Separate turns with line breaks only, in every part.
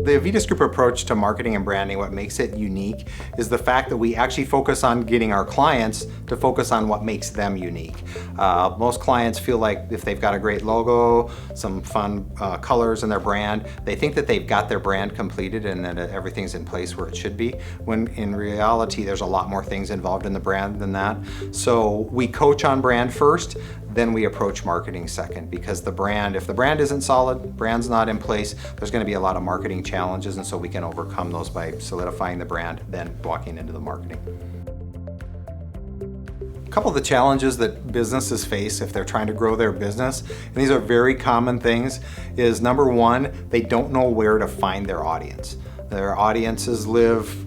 the Avitus Group approach to marketing and branding, what makes it unique is the fact that we actually focus on getting our clients to focus on what makes them unique. Most clients feel like if they've got a great logo, some fun colors in their brand, they think that they've got their brand completed and that everything's in place where it should be, when in reality there's a lot more things involved in the brand than that. So we coach on brand first, then we approach marketing second, because the brand, if the brand isn't solid, brand's not in place, there's going to be a lot of marketing challenges, and so we can overcome those by solidifying the brand, then walking into the marketing. A couple of the challenges that businesses face if they're trying to grow their business, and these are very common things, is number one, they don't know where to find their audience. Their audiences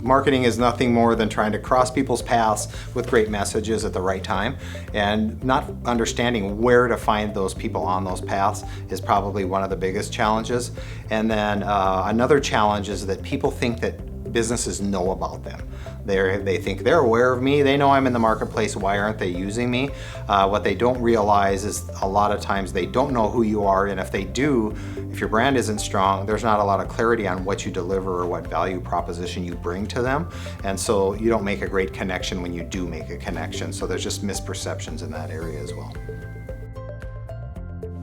marketing is nothing more than trying to cross people's paths with great messages at the right time, and not understanding where to find those people on those paths is probably one of the biggest challenges. And then another challenge is that people think that businesses know about them. They think they're aware of me, they know I'm in the marketplace, why aren't they using me? What they don't realize is a lot of times they don't know who you are, and if they do, if your brand isn't strong, there's not a lot of clarity on what you deliver or what value proposition you bring to them, and so you don't make a great connection when you do make a connection. So there's just misperceptions in that area as well.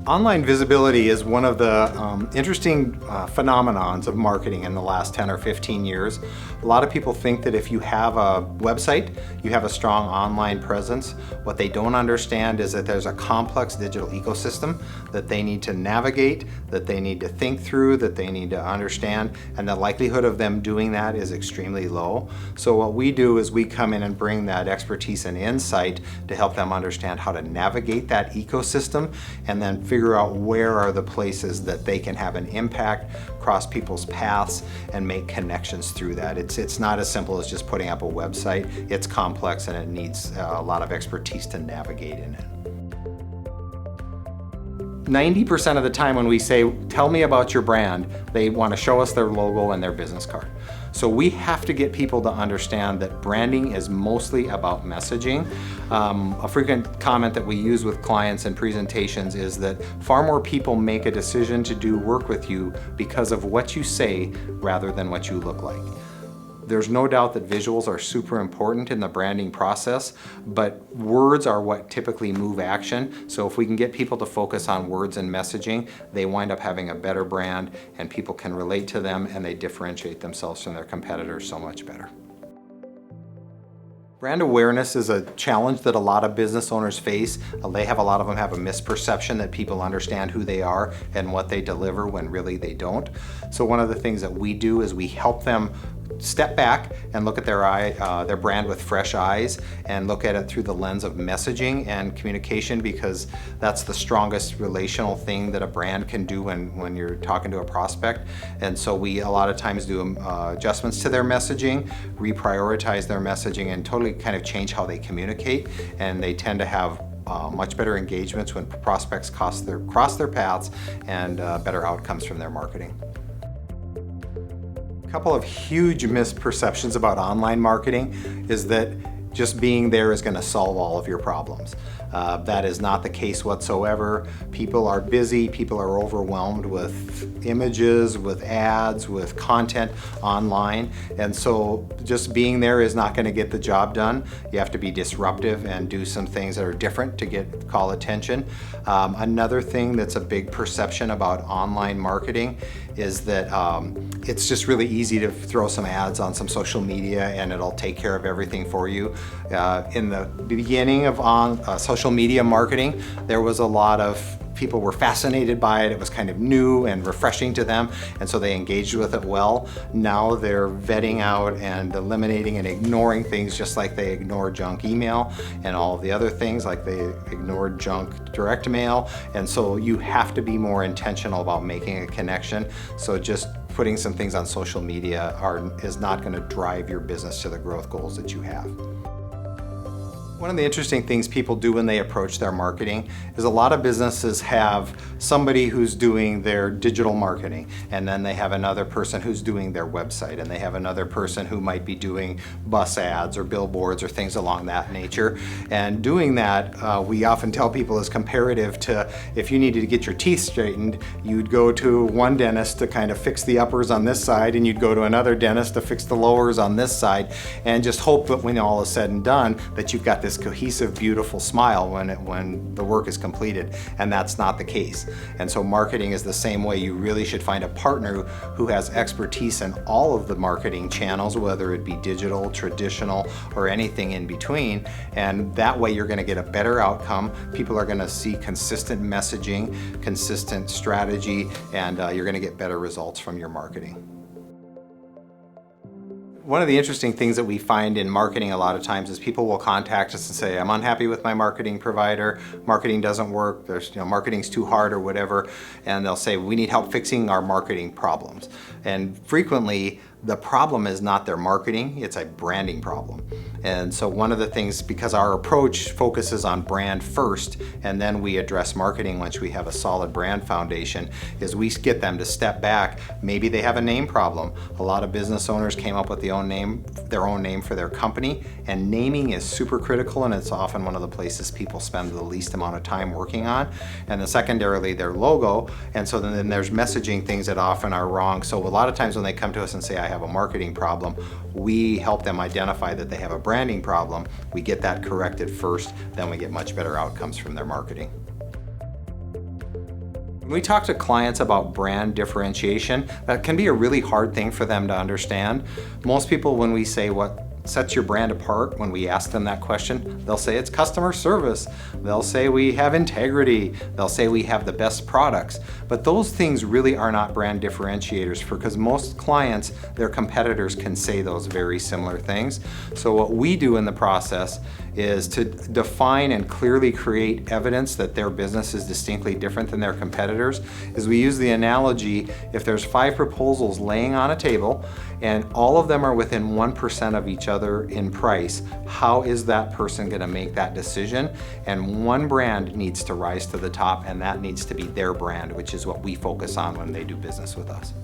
Online visibility is one of the interesting phenomenons of marketing in the last 10 or 15 years. A lot of people think that if you have a website, you have a strong online presence. What they don't understand is that there's a complex digital ecosystem that they need to navigate, that they need to think through, that they need to understand, and the likelihood of them doing that is extremely low. So what we do is we come in and bring that expertise and insight to help them understand how to navigate that ecosystem, and then figure out where are the places that they can have an impact, cross people's paths, and make connections through that. It's not as simple as just putting up a website. It's complex and it needs a lot of expertise to navigate in it. 90% of the time when we say, tell me about your brand, they want to show us their logo and their business card. So we have to get people to understand that branding is mostly about messaging. A frequent comment that we use with clients and presentations is that far more people make a decision to do work with you because of what you say rather than what you look like. There's no doubt that visuals are super important in the branding process, but words are what typically move action. So if we can get people to focus on words and messaging, they wind up having a better brand, and people can relate to them, and they differentiate themselves from their competitors so much better. Brand awareness is a challenge that a lot of business owners face. A lot of them have a misperception that people understand who they are and what they deliver when really they don't. So one of the things that we do is we help them step back and look at their brand with fresh eyes and look at it through the lens of messaging and communication, because that's the strongest relational thing that a brand can do when you're talking to a prospect. And so we a lot of times do adjustments to their messaging, reprioritize their messaging, and totally kind of change how they communicate, and they tend to have much better engagements when prospects cross their paths, and better outcomes from their marketing. A couple of huge misperceptions about online marketing is that just being there is going to solve all of your problems. That is not the case whatsoever. People are busy, people are overwhelmed with images, with ads, with content online, and so just being there is not going to get the job done. You have to be disruptive and do some things that are different to call attention. Another thing that's a big perception about online marketing is that it's just really easy to throw some ads on some social media and it'll take care of everything for you. In the beginning of social media marketing, there was a lot of people were fascinated by it. It was kind of new and refreshing to them, and so they engaged with it well. Now they're vetting out and eliminating and ignoring things, just like they ignore junk email and all of the other things, like they ignored junk direct mail. And so you have to be more intentional about making a connection. So just putting some things on social media is not going to drive your business to the growth goals that you have. One of the interesting things people do when they approach their marketing is a lot of businesses have somebody who's doing their digital marketing, and then they have another person who's doing their website, and they have another person who might be doing bus ads or billboards or things along that nature. And doing that, we often tell people, is comparative to if you needed to get your teeth straightened, you'd go to one dentist to kind of fix the uppers on this side, and you'd go to another dentist to fix the lowers on this side, and just hope that when all is said and done that you've got this cohesive, beautiful smile when the work is completed, and that's not the case. And so marketing is the same way. You really should find a partner who has expertise in all of the marketing channels, whether it be digital, traditional, or anything in between, and that way you're going to get a better outcome. People are going to see consistent messaging, consistent strategy, and you're going to get better results from your marketing. One of the interesting things that we find in marketing a lot of times is people will contact us and say, I'm unhappy with my marketing provider, marketing doesn't work, marketing's too hard or whatever, and they'll say, we need help fixing our marketing problems. And frequently, the problem is not their marketing, it's a branding problem. And so one of the things, because our approach focuses on brand first, and then we address marketing once we have a solid brand foundation, is we get them to step back. Maybe they have a name problem. A lot of business owners came up with their own name for their company, and naming is super critical, and it's often one of the places people spend the least amount of time working on. And then secondarily, their logo, and so then there's messaging things that often are wrong. So a lot of times when they come to us and say, I have a marketing problem, we help them identify that they have a branding problem. We get that corrected first, then we get much better outcomes from their marketing. When we talk to clients about brand differentiation, that can be a really hard thing for them to understand. Most people, when we say what sets your brand apart, when we ask them that question, they'll say it's customer service. They'll say we have integrity. They'll say we have the best products. But those things really are not brand differentiators, because most clients, their competitors can say those very similar things. So what we do in the process is to define and clearly create evidence that their business is distinctly different than their competitors. Is we use the analogy, if there's 5 proposals laying on a table and all of them are within 1% of each other in price, how is that person going to make that decision? And one brand needs to rise to the top, and that needs to be their brand, which is what we focus on when they do business with us.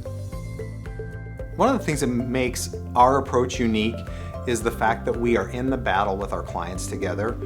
One of the things that makes our approach unique is the fact that we are in the battle with our clients together.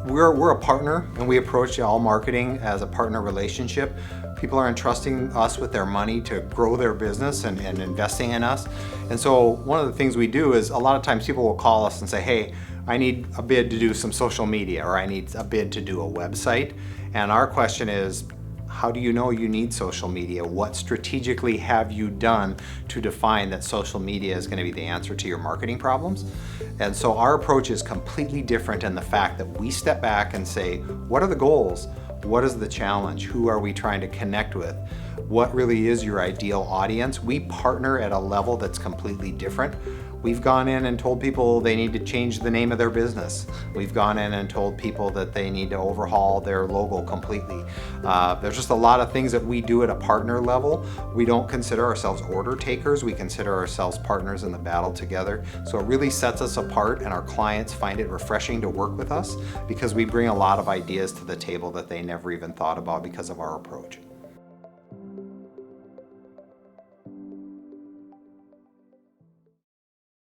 We're a partner, and we approach all marketing as a partner relationship. People are entrusting us with their money to grow their business and investing in us. And so one of the things we do is a lot of times people will call us and say, hey, I need a bid to do some social media, or I need a bid to do a website. And our question is, how do you know you need social media? What strategically have you done to define that social media is going to be the answer to your marketing problems? And so our approach is completely different in the fact that we step back and say, what are the goals? What is the challenge? Who are we trying to connect with? What really is your ideal audience? We partner at a level that's completely different. We've gone in and told people they need to change the name of their business. We've gone in and told people that they need to overhaul their logo completely. There's just a lot of things that we do at a partner level. We don't consider ourselves order takers. We consider ourselves partners in the battle together. So it really sets us apart, and our clients find it refreshing to work with us because we bring a lot of ideas to the table that they never even thought about because of our approach.